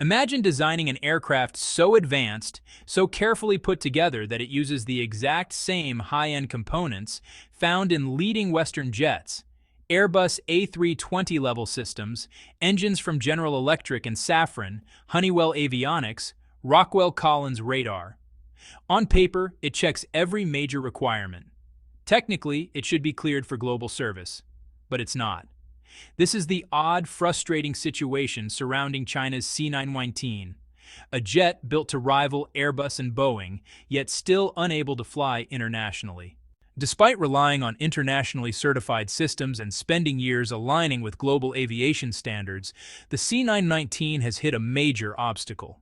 Imagine designing an aircraft so advanced, so carefully put together that it uses the exact same high-end components found in leading Western jets, Airbus A320 level systems, engines from General Electric and Safran, Honeywell Avionics, Rockwell Collins radar. On paper, it checks every major requirement. Technically, it should be cleared for global service, but it's not. This is the odd, frustrating situation surrounding China's C919, a jet built to rival Airbus and Boeing, yet still unable to fly internationally. Despite relying on internationally certified systems and spending years aligning with global aviation standards, the C919 has hit a major obstacle.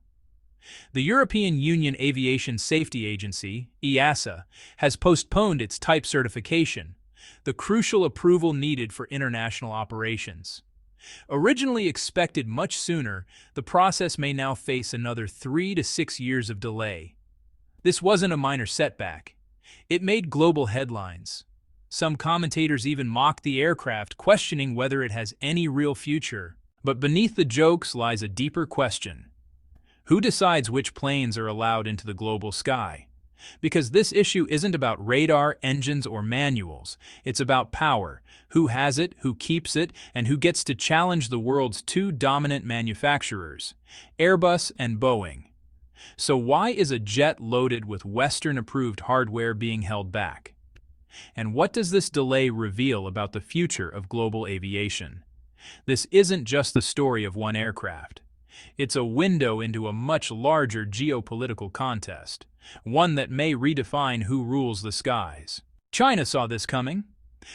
The European Union Aviation Safety Agency, EASA, has postponed its type certification, the crucial approval needed for international operations. Originally expected much sooner, the process may now face another 3 to 6 years of delay. This wasn't a minor setback. It made global headlines. Some commentators even mocked the aircraft, questioning whether it has any real future. But beneath the jokes lies a deeper question. Who decides which planes are allowed into the global sky? Because this issue isn't about radar, engines, or manuals. It's about power. Who has it, who keeps it, and who gets to challenge the world's two dominant manufacturers, Airbus and Boeing. So why is a jet loaded with Western-approved hardware being held back? And what does this delay reveal about the future of global aviation? This isn't just the story of one aircraft. It's a window into a much larger geopolitical contest, one that may redefine who rules the skies. China saw this coming.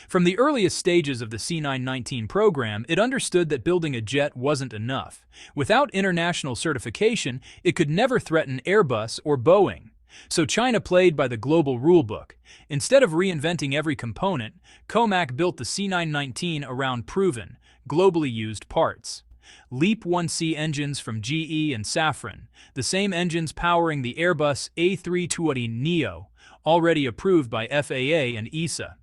From the earliest stages of the C919 program, it understood that building a jet wasn't enough. Without international certification, it could never threaten Airbus or Boeing. So China played by the global rulebook. Instead of reinventing every component, COMAC built the C919 around proven, globally used parts. LEAP 1C engines from GE and Safran, the same engines powering the Airbus A320neo, already approved by FAA and EASA.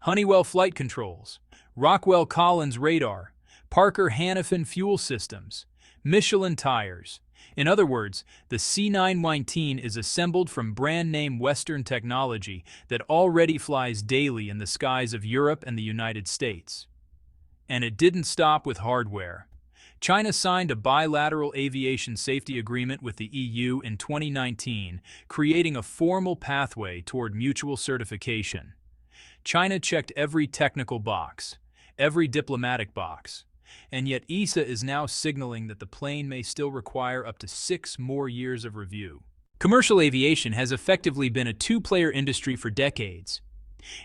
Honeywell flight controls, Rockwell Collins radar, Parker Hannifin fuel systems, Michelin tires. In other words, the C919 is assembled from brand-name Western technology that already flies daily in the skies of Europe and the United States. And it didn't stop with hardware. China signed a bilateral aviation safety agreement with the EU in 2019, creating a formal pathway toward mutual certification. China checked every technical box, every diplomatic box, and yet EASA is now signaling that the plane may still require up to 6 more years of review. Commercial aviation has effectively been a two-player industry for decades.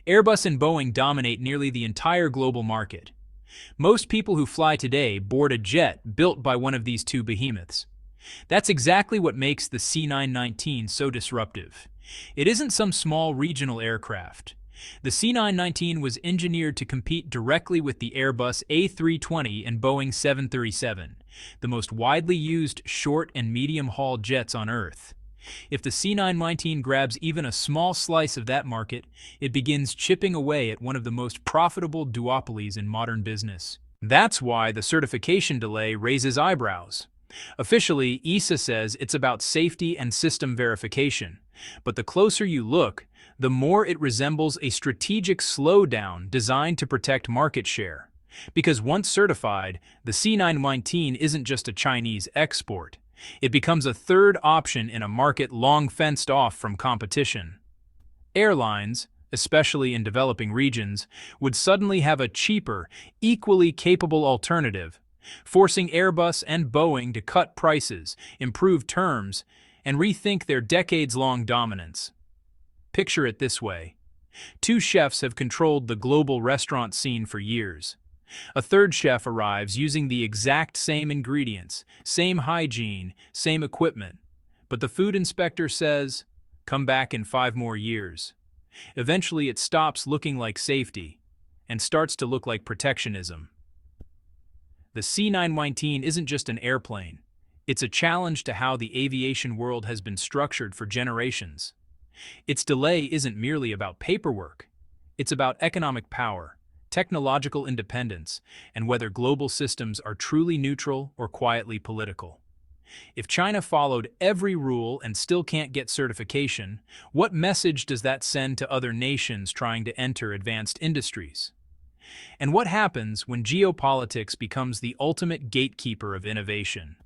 Airbus and Boeing dominate nearly the entire global market. Most people who fly today board a jet built by one of these two behemoths. That's exactly what makes the C919 so disruptive. It isn't some small regional aircraft. The C919 was engineered to compete directly with the Airbus A320 and Boeing 737, the most widely used short and medium-haul jets on Earth. If the C919 grabs even a small slice of that market, it begins chipping away at one of the most profitable duopolies in modern business. That's why the certification delay raises eyebrows. Officially, EASA says it's about safety and system verification, but the closer you look, the more it resembles a strategic slowdown designed to protect market share. Because once certified, the C919 isn't just a Chinese export. It becomes a third option in a market long fenced off from competition. Airlines, especially in developing regions, would suddenly have a cheaper, equally capable alternative, forcing Airbus and Boeing to cut prices, improve terms, and rethink their decades-long dominance. Picture it this way. Two chefs have controlled the global restaurant scene for years. A third chef arrives using the exact same ingredients, same hygiene, same equipment. But the food inspector says, "Come back in 5 more years." Eventually it stops looking like safety and starts to look like protectionism. The C919 isn't just an airplane. It's a challenge to how the aviation world has been structured for generations. Its delay isn't merely about paperwork. It's about economic power, technological independence, and whether global systems are truly neutral or quietly political. If China followed every rule and still can't get certification, what message does that send to other nations trying to enter advanced industries? And what happens when geopolitics becomes the ultimate gatekeeper of innovation?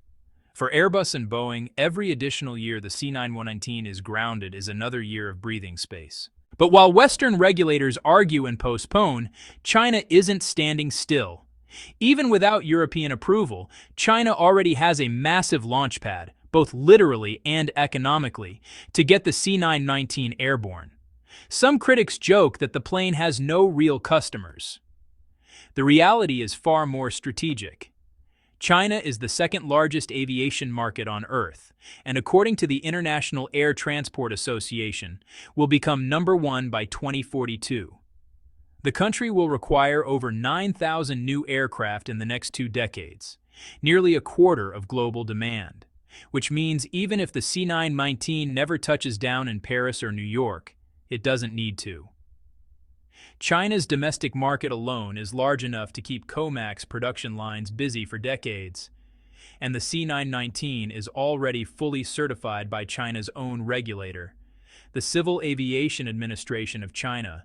For Airbus and Boeing, every additional year the C919 is grounded is another year of breathing space. But while Western regulators argue and postpone, China isn't standing still. Even without European approval, China already has a massive launchpad, both literally and economically, to get the C919 airborne. Some critics joke that the plane has no real customers. The reality is far more strategic. China is the second largest aviation market on Earth, and according to the International Air Transport Association, will become #1 by 2042. The country will require over 9,000 new aircraft in the next 2 decades, nearly a quarter of global demand, which means even if the C919 never touches down in Paris or New York, it doesn't need to. China's domestic market alone is large enough to keep COMAC's production lines busy for decades, and the C919 is already fully certified by China's own regulator, the Civil Aviation Administration of China,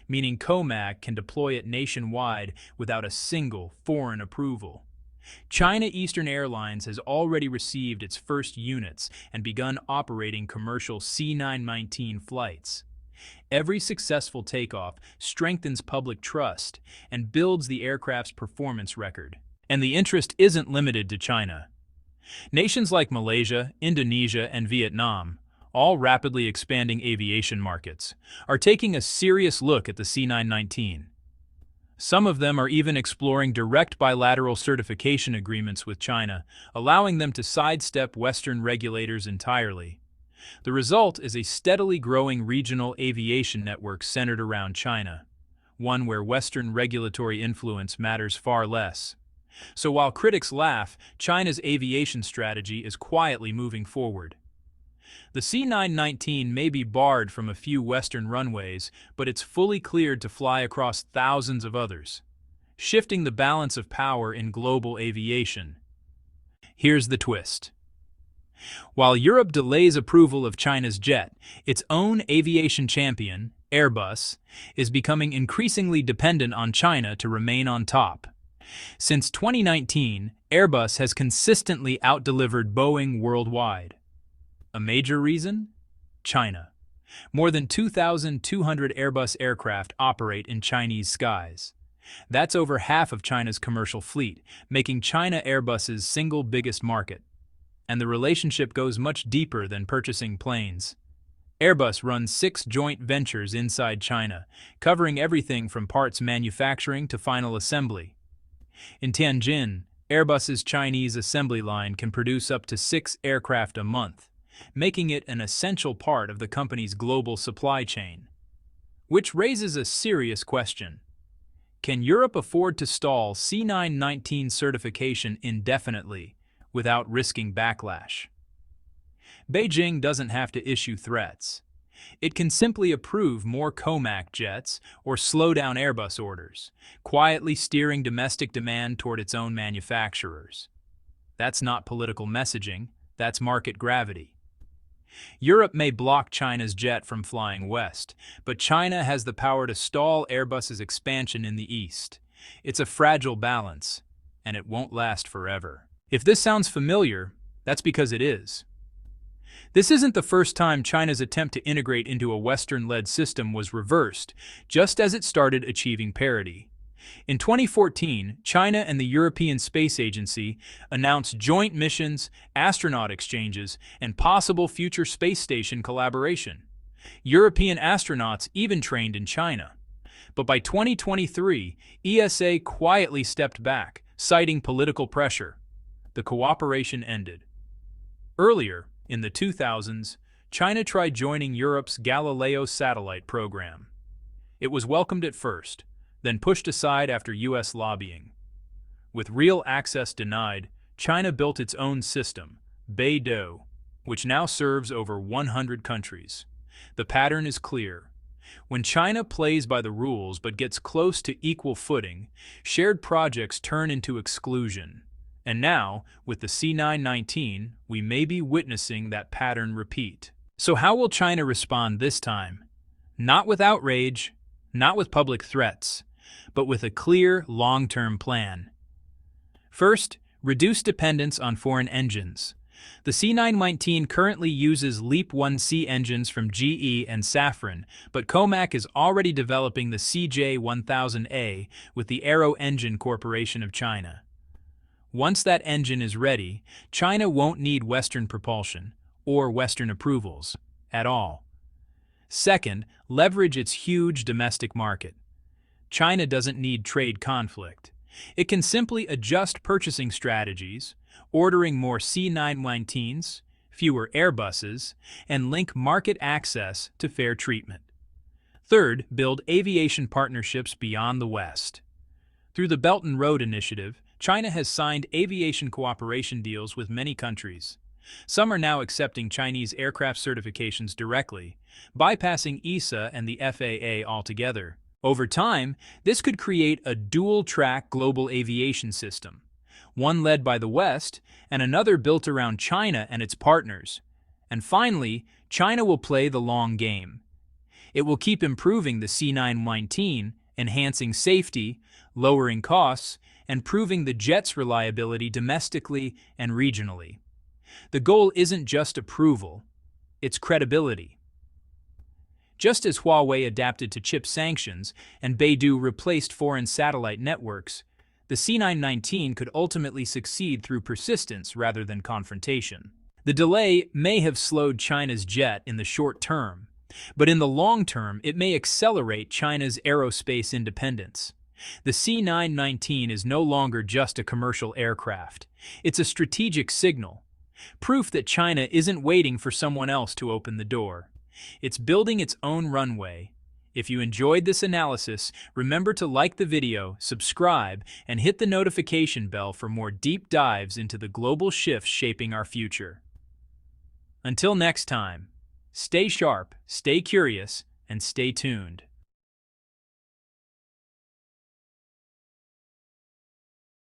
meaning COMAC can deploy it nationwide without a single foreign approval. China Eastern Airlines has already received its first units and begun operating commercial C919 flights. Every successful takeoff strengthens public trust and builds the aircraft's performance record. And the interest isn't limited to China. Nations like Malaysia, Indonesia, and Vietnam, all rapidly expanding aviation markets, are taking a serious look at the C919. Some of them are even exploring direct bilateral certification agreements with China, allowing them to sidestep Western regulators entirely. The result is a steadily growing regional aviation network centered around China, one where Western regulatory influence matters far less. So while critics laugh, China's aviation strategy is quietly moving forward. The C919 may be barred from a few Western runways, but it's fully cleared to fly across thousands of others, shifting the balance of power in global aviation. Here's the twist. While Europe delays approval of China's jet, its own aviation champion, Airbus, is becoming increasingly dependent on China to remain on top. Since 2019, Airbus has consistently outdelivered Boeing worldwide. A major reason? China. More than 2,200 Airbus aircraft operate in Chinese skies. That's over half of China's commercial fleet, making China Airbus's single biggest market. And the relationship goes much deeper than purchasing planes. Airbus runs 6 joint ventures inside China, covering everything from parts manufacturing to final assembly. In Tianjin, Airbus's Chinese assembly line can produce up to 6 aircraft a month, making it an essential part of the company's global supply chain. Which raises a serious question. Can Europe afford to stall C919 certification indefinitely without risking backlash? Beijing doesn't have to issue threats. It can simply approve more COMAC jets or slow down Airbus orders, quietly steering domestic demand toward its own manufacturers. That's not political messaging, that's market gravity. Europe may block China's jet from flying west, but China has the power to stall Airbus's expansion in the east. It's a fragile balance, and it won't last forever. If this sounds familiar, that's because it is. This isn't the first time China's attempt to integrate into a Western-led system was reversed, just as it started achieving parity. In 2014, China and the European Space Agency announced joint missions, astronaut exchanges, and possible future space station collaboration. European astronauts even trained in China. But by 2023, ESA quietly stepped back, citing political pressure. The cooperation ended. Earlier, in the 2000s, China tried joining Europe's Galileo satellite program. It was welcomed at first, then pushed aside after U.S. lobbying. With real access denied, China built its own system, Beidou, which now serves over 100 countries. The pattern is clear. When China plays by the rules but gets close to equal footing, shared projects turn into exclusion. And now, with the C919, we may be witnessing that pattern repeat. So how will China respond this time? Not with outrage, not with public threats, but with a clear, long-term plan. First, reduce dependence on foreign engines. The C919 currently uses LEAP-1C engines from GE and Safran, but Comac is already developing the CJ1000A with the Aero Engine Corporation of China. Once that engine is ready, China won't need Western propulsion or Western approvals at all. Second, leverage its huge domestic market. China doesn't need trade conflict. It can simply adjust purchasing strategies, ordering more C919s, fewer Airbuses, and link market access to fair treatment. Third, build aviation partnerships beyond the West. Through the Belt and Road Initiative, China has signed aviation cooperation deals with many countries. Some are now accepting Chinese aircraft certifications directly, bypassing ESA and the FAA altogether. Over time, this could create a dual-track global aviation system, one led by the West and another built around China and its partners. And finally, China will play the long game. It will keep improving the C919, enhancing safety, lowering costs, and proving the jet's reliability domestically and regionally. The goal isn't just approval, it's credibility. Just as Huawei adapted to chip sanctions and Beidou replaced foreign satellite networks, the C919 could ultimately succeed through persistence rather than confrontation. The delay may have slowed China's jet in the short term, but in the long term it may accelerate China's aerospace independence. The C919 is no longer just a commercial aircraft. It's a strategic signal, proof that China isn't waiting for someone else to open the door. It's building its own runway. If you enjoyed this analysis, remember to like the video, subscribe, and hit the notification bell for more deep dives into the global shifts shaping our future. Until next time, stay sharp, stay curious, and stay tuned.